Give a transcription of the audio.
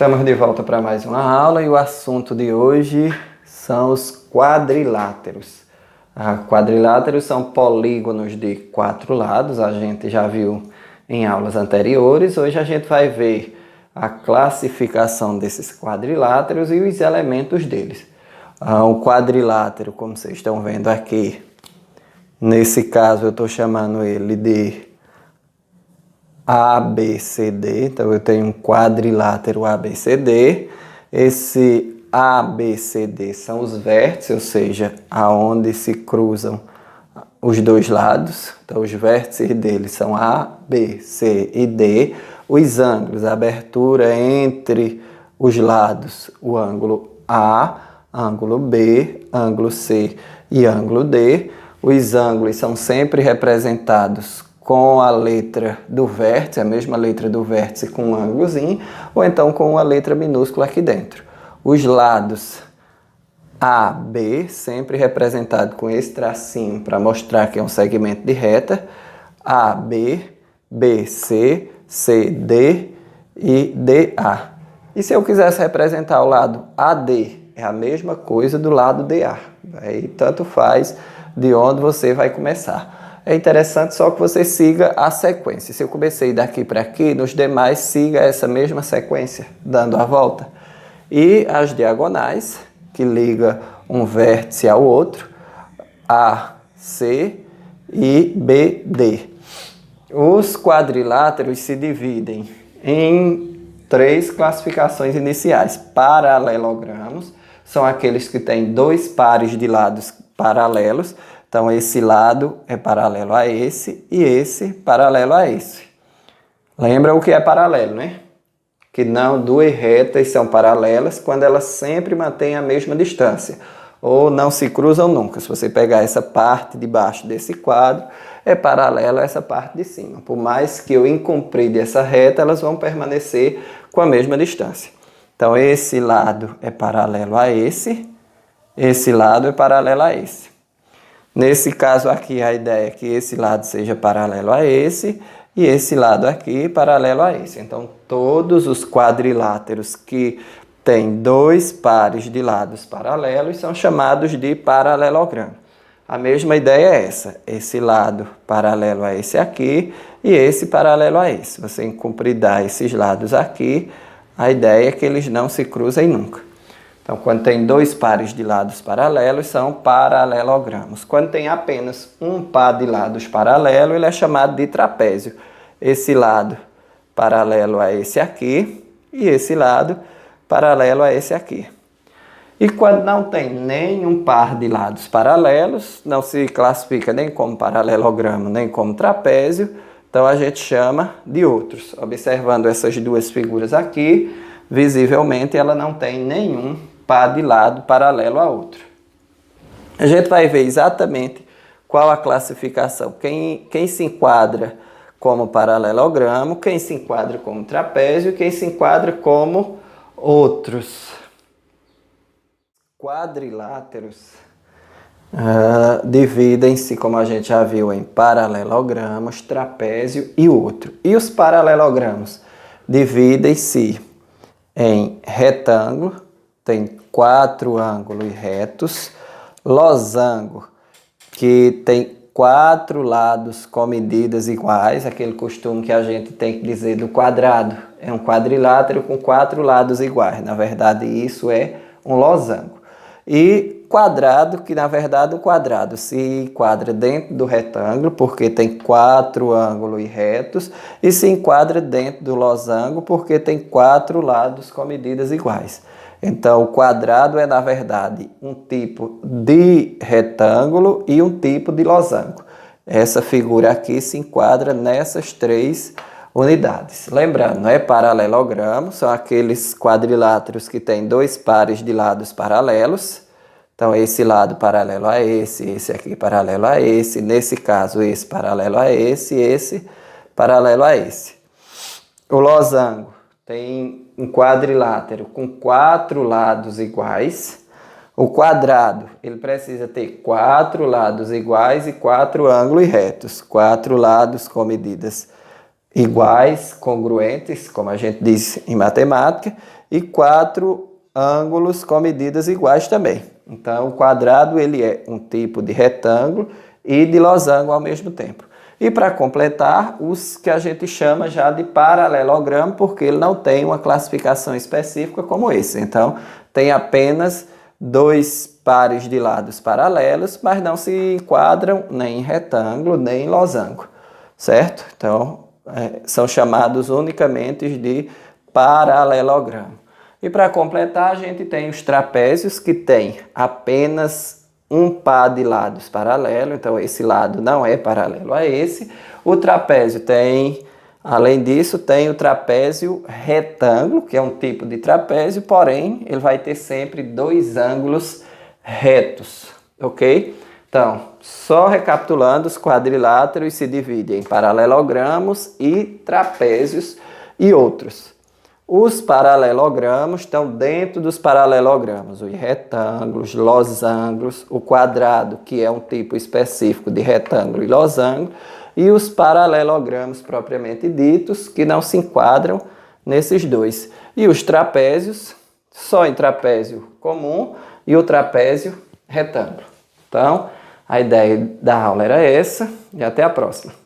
Estamos de volta para mais uma aula e o assunto de hoje são os quadriláteros. Quadriláteros são polígonos de 4 lados, a gente já viu em aulas anteriores. Hoje a gente vai ver a classificação desses quadriláteros e os elementos deles. O quadrilátero, como vocês estão vendo aqui, nesse caso eu estou chamando ele de ABCD, então eu tenho um quadrilátero ABCD. Esse ABCD são os vértices, ou seja, aonde se cruzam os dois lados. Então os vértices deles são A, B, C e D. Os ângulos, a abertura entre os lados, o ângulo A, ângulo B, ângulo C e ângulo D. Os ângulos são sempre representados com a letra do vértice, a mesma letra do vértice com um ângulozinho, ou então com uma letra minúscula aqui dentro. Os lados A, B, sempre representado com esse tracinho para mostrar que é um segmento de reta. A, B, B, C, C, D e D, A. E se eu quisesse representar o lado AD, é a mesma coisa do lado DA. Aí tanto faz de onde você vai começar. É interessante só que você siga a sequência. Se eu comecei daqui para aqui, nos demais siga essa mesma sequência, dando a volta. E as diagonais, que liga um vértice ao outro, A, C e B, D. Os quadriláteros se dividem em 3 classificações iniciais. Paralelogramos são aqueles que têm 2 pares de lados paralelos. Então, esse lado é paralelo a esse e esse paralelo a esse. Lembra o que é paralelo, né? Que não 2 retas são paralelas quando elas sempre mantêm a mesma distância. Ou não se cruzam nunca. Se você pegar essa parte de baixo desse quadro, é paralelo a essa parte de cima. Por mais que eu incompride essa reta, elas vão permanecer com a mesma distância. Então, esse lado é paralelo a esse lado é paralelo a esse. Nesse caso aqui, a ideia é que esse lado seja paralelo a esse e esse lado aqui paralelo a esse. Então, todos os quadriláteros que têm 2 pares de lados paralelos são chamados de paralelogramo. A mesma ideia é essa, esse lado paralelo a esse aqui e esse paralelo a esse. Você incompridar esses lados aqui, a ideia é que eles não se cruzem nunca. Então, quando tem 2 pares de lados paralelos, são paralelogramos. Quando tem apenas um par de lados paralelo, ele é chamado de trapézio. Esse lado paralelo a esse aqui e esse lado paralelo a esse aqui. E quando não tem nenhum par de lados paralelos, não se classifica nem como paralelogramo, nem como trapézio, então a gente chama de outros. Observando essas 2 figuras aqui, visivelmente ela não tem nenhum par de lado paralelo a outro. A gente vai ver exatamente qual a classificação, quem se enquadra como paralelogramo, quem se enquadra como trapézio, quem se enquadra como outros. Quadriláteros dividem-se, como a gente já viu, em paralelogramos, trapézio e outro. E os paralelogramos dividem-se em retângulo, tem 4 ângulos retos, losango, que tem 4 lados com medidas iguais, aquele costume que a gente tem que dizer do quadrado. É um quadrilátero com 4 lados iguais. Na verdade, isso é um losango. E quadrado, que na verdade o quadrado se enquadra dentro do retângulo, porque tem 4 ângulos retos, e se enquadra dentro do losango, porque tem 4 lados com medidas iguais. Então, o quadrado é, na verdade, um tipo de retângulo e um tipo de losango. Essa figura aqui se enquadra nessas 3 unidades. Lembrando, é paralelogramo, são aqueles quadriláteros que têm 2 pares de lados paralelos. Então, esse lado paralelo a esse aqui paralelo a esse, nesse caso, esse paralelo a esse paralelo a esse. O losango tem um quadrilátero com 4 lados iguais. O quadrado, ele precisa ter 4 lados iguais e 4 ângulos retos. 4 lados com medidas iguais, congruentes, como a gente diz em matemática, e 4 ângulos com medidas iguais também. Então, o quadrado ele é um tipo de retângulo e de losango ao mesmo tempo. E para completar, os que a gente chama já de paralelogramo, porque ele não tem uma classificação específica como esse. Então, tem apenas 2 pares de lados paralelos, mas não se enquadram nem em retângulo, nem em losango, certo? Então, são chamados unicamente de paralelogramo. E para completar, a gente tem os trapézios, que tem apenas um par de lados paralelo, então esse lado não é paralelo a esse. O trapézio tem, além disso, tem o trapézio retângulo, que é um tipo de trapézio, porém ele vai ter sempre 2 ângulos retos, ok? Então, só recapitulando, os quadriláteros se dividem em paralelogramos e trapézios e outros. Os paralelogramos estão dentro dos paralelogramos, os retângulos, losangos, o quadrado, que é um tipo específico de retângulo e losango, e os paralelogramos propriamente ditos, que não se enquadram nesses dois. E os trapézios, só em trapézio comum e o trapézio retângulo. Então, a ideia da aula era essa e até a próxima.